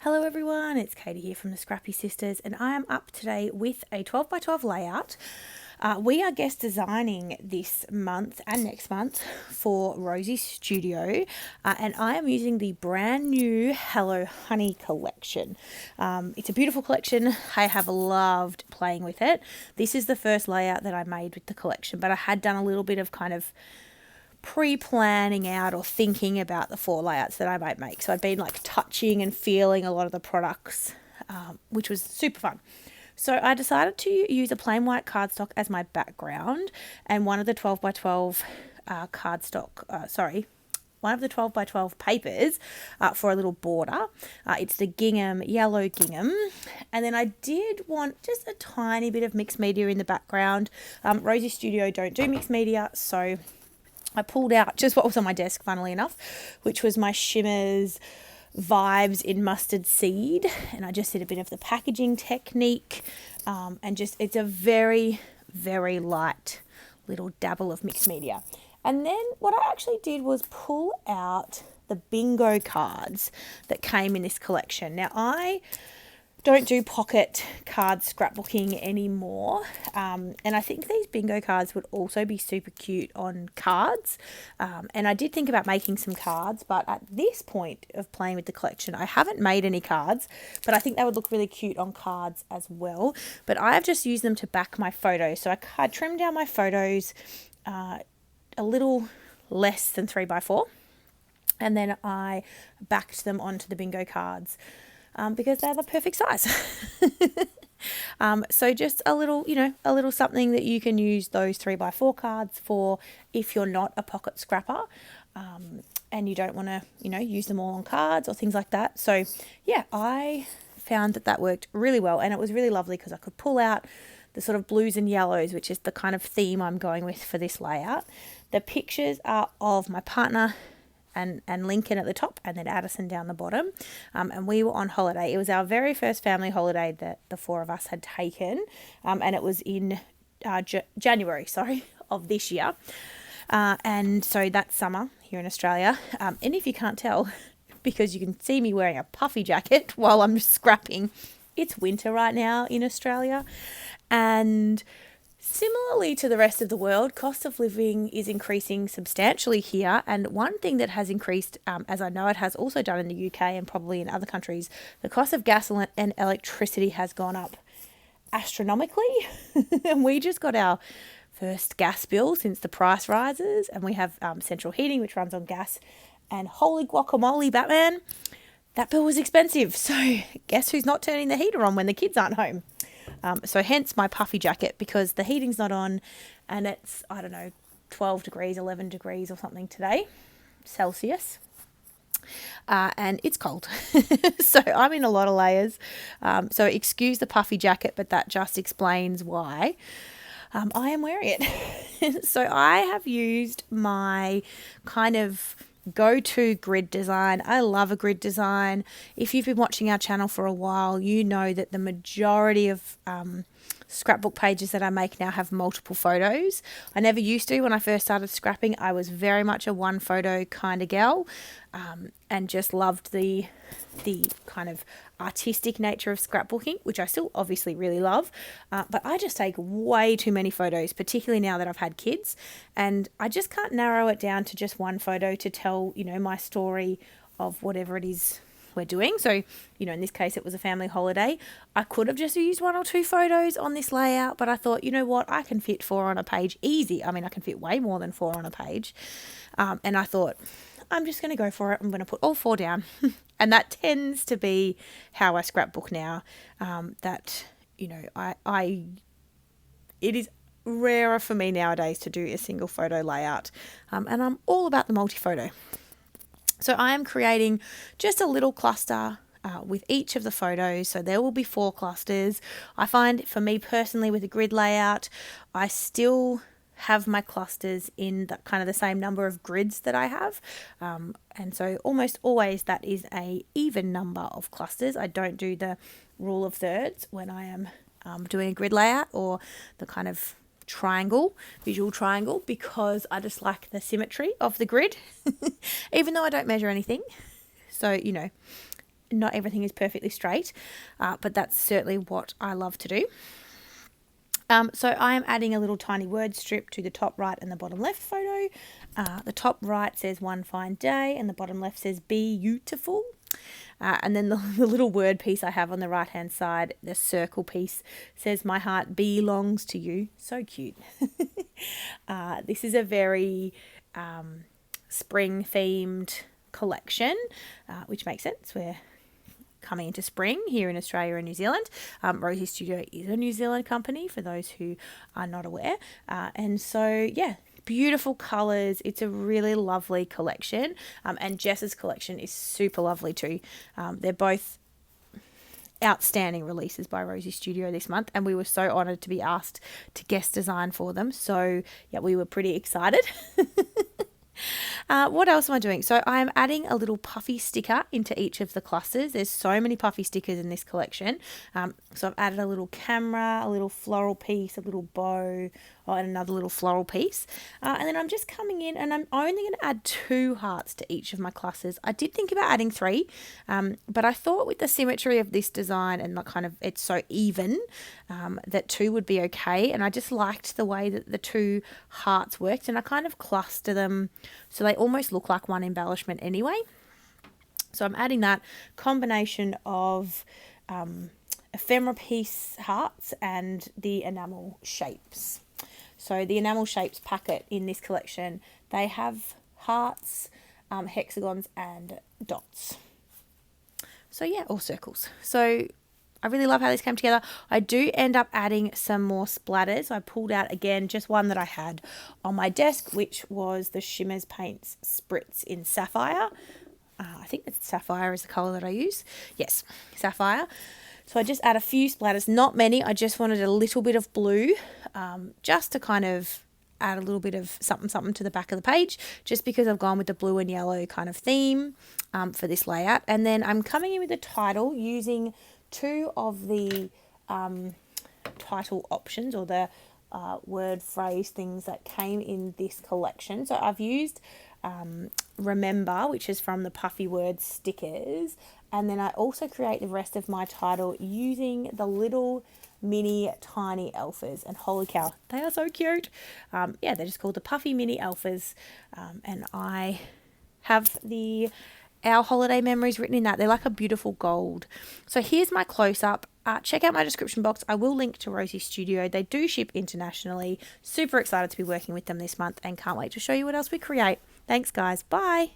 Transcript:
Hello everyone, it's Katie here from the Scrappy Sisters, and I am up today with a 12 by 12 layout. We are guest designing this month and next month for Rosie's studio, and I am using the brand new Hello Honey collection. It's a beautiful collection. I have loved playing with it. This is the first layout that I made with the collection, but I had done a little bit of kind of pre-planning out or thinking about the 4 layouts that I might make. So I'd been like touching and feeling a lot of the products, which was super fun. So I decided to use a plain white cardstock as my background and one of the 12 by 12 one of the 12 by 12 papers for a little border. It's the gingham, yellow gingham. And then I did want just a tiny bit of mixed media in the background. Rosie Studio don't do mixed media, so I pulled out just what was on my desk, funnily enough, which was my Shimmers Vibes in Mustard Seed. And I just did a bit of the packaging technique. And just, it's a very, very light little dabble of mixed media. And then what I actually did was pull out the bingo cards that came in this collection. Now, I don't do pocket card scrapbooking anymore, and I think these bingo cards would also be super cute on cards, and I did think about making some cards, but at this point of playing with the collection I haven't made any cards, but I think they would look really cute on cards as well. But I've just used them to back my photos, so I trimmed down my photos a little less than 3 by 4, and then I backed them onto the bingo cards because they're the perfect size. So just a little, a little something that you can use those 3 by 4 cards for if you're not a pocket scrapper, and you don't want to, use them all on cards or things like that. So yeah, I found that worked really well, and it was really lovely because I could pull out the sort of blues and yellows, which is the kind of theme I'm going with for this layout. The pictures are of my partner and Lincoln at the top, and then Addison down the bottom. And we were on holiday. It was our very first family holiday that the 4 of us had taken, and it was in January, of this year. And so that's summer here in Australia. And if you can't tell, because you can see me wearing a puffy jacket while I'm scrapping, it's winter right now in Australia. And similarly to the rest of the world, cost of living is increasing substantially here. And one thing that has increased, as I know it has also done in the UK and probably in other countries, the cost of gas and electricity has gone up astronomically. And we just got our first gas bill since the price rises. And we have central heating, which runs on gas. And holy guacamole, Batman, that bill was expensive. So guess who's not turning the heater on when the kids aren't home? So hence my puffy jacket, because the heating's not on and it's, 12 degrees, 11 degrees or something today, Celsius. And it's cold. So I'm in a lot of layers. So excuse the puffy jacket, but that just explains why I am wearing it. So I have used my kind of go-to grid design. I love a grid design. If you've been watching our channel for a while, you know that the majority of scrapbook pages that I make now have multiple photos. I never used to when I first started scrapping. I was very much a one photo kind of gal, and just loved the kind of artistic nature of scrapbooking, which I still obviously really love, but I just take way too many photos, particularly now that I've had kids, and I just can't narrow it down to just one photo to tell, my story of whatever it is we're doing. So, in this case, it was a family holiday. I could have just used 1 or 2 photos on this layout, but I thought, you know what, I can fit 4 on a page easy. I mean, I can fit way more than 4 on a page. And I thought, I'm just going to go for it. I'm going to put all 4 down. And that tends to be how I scrapbook now. It is rarer for me nowadays to do a single photo layout. And I'm all about the multi-photo. So I am creating just a little cluster with each of the photos. So there will be 4 clusters. I find for me personally with a grid layout, I still have my clusters in the kind of the same number of grids that I have. And so almost always that is a even number of clusters. I don't do the rule of thirds when I am doing a grid layout, or the kind of visual triangle, because I just like the symmetry of the grid, even though I don't measure anything. So, not everything is perfectly straight, but that's certainly what I love to do. So I am adding a little tiny word strip to the top right and the bottom left photo. The top right says one fine day and the bottom left says be beautiful. And then the little word piece I have on the right hand side, the circle piece, says my heart belongs to you. So cute. This is a very spring themed collection, which makes sense. We're coming into spring here in Australia and New Zealand. Rosie Studio is a New Zealand company for those who are not aware. And so, yeah, beautiful colours. It's a really lovely collection. And Jess's collection is super lovely too. They're both outstanding releases by Rosie Studio this month, and we were so honoured to be asked to guest design for them. So, yeah, we were pretty excited. What else am I doing? So I am adding a little puffy sticker into each of the clusters. There's so many puffy stickers in this collection. So I've added a little camera, a little floral piece, a little bow, and another little floral piece. And then I'm just coming in and I'm only going to add 2 hearts to each of my clusters. I did think about adding 3, but I thought with the symmetry of this design and it's so even, that 2 would be okay. And I just liked the way that the 2 hearts worked, and I kind of cluster them so they almost look like one embellishment anyway. So I'm adding that combination of ephemera piece hearts and the enamel shapes. So the enamel shapes packet in this collection, they have hearts, hexagons and dots. So yeah, or circles. So I really love how this came together. I do end up adding some more splatters. I pulled out again just one that I had on my desk, which was the Shimmers Paints Spritz in Sapphire. I think it's sapphire is the colour that I use. Yes, sapphire. So I just add a few splatters, not many. I just wanted a little bit of blue, just to kind of add a little bit of something to the back of the page, just because I've gone with the blue and yellow kind of theme for this layout. And then I'm coming in with the title using 2 of the title options, or the word phrase things that came in this collection. So I've used Remember, which is from the Puffy Words stickers, and then I also create the rest of my title using the little mini tiny alphas, and holy cow, they are so cute. Yeah, they're just called the Puffy Mini Alphas, and I have our holiday memories written in that. They're like a beautiful gold. So here's my close-up. Check out my description box. I will link to Rosie Studio. They do ship internationally. Super excited to be working with them this month and can't wait to show you what else we create. Thanks, guys. Bye.